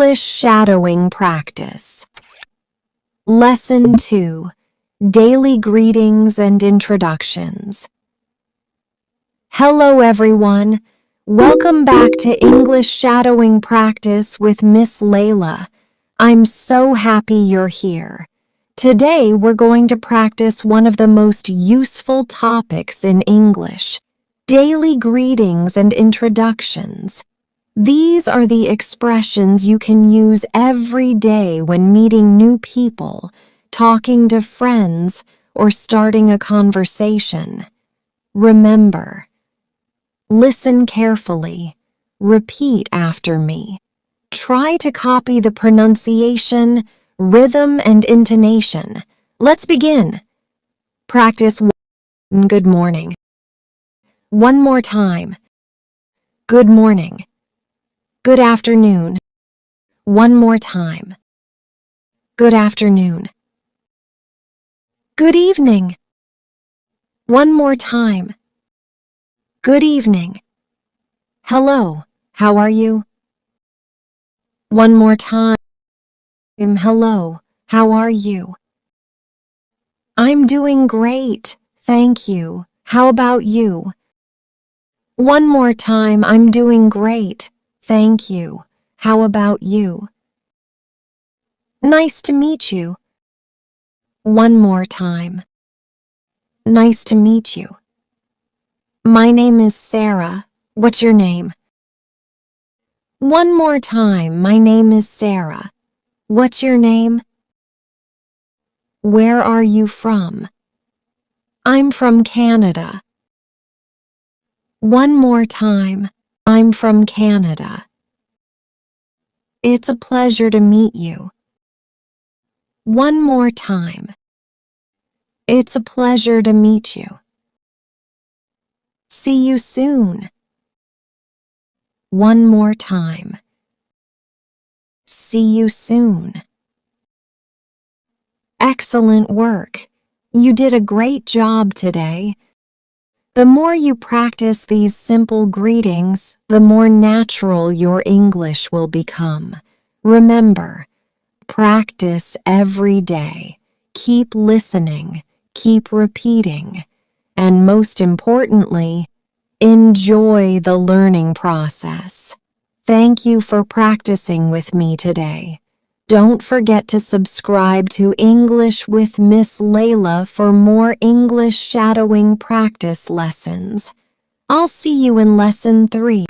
English shadowing practice. Lesson 2. Daily greetings and introductions. Hello everyone. Welcome back to English shadowing practice with Miss Layla. I'm so happy you're here. Today we're going to practice one of the most useful topics in English, daily greetings and introductions. These are the expressions you can use every day when meeting new people, talking to friends, or starting a conversation. Remember, listen carefully. Repeat after me. Try to copy the pronunciation, rhythm, and intonation. Let's begin. Practice 1. Good morning. One more time. Good morning. Good afternoon. One more time. Good afternoon. Good evening. One more time. Good evening. Hello, how are you? One more time. Hello, how are you? I'm doing great, thank you. How about you? One more time. I'm doing great, thank you. How about you? Nice to meet you. One more time. Nice to meet you. My name is Sarah. What's your name? One more time. My name is Sarah. What's your name? Where are you from? I'm from Canada. One more time. I'm from Canada. It's a pleasure to meet you. One more time. It's a pleasure to meet you. See you soon. One more time. See you soon. Excellent work. You did a great job today. The more you practice these simple greetings, the more natural your English will become. Remember, practice every day. Keep listening, keep repeating, and most importantly, enjoy the learning process. Thank you for practicing with me today. Don't forget to subscribe to English with Miss Layla for more English shadowing practice lessons. I'll see you in Lesson 3.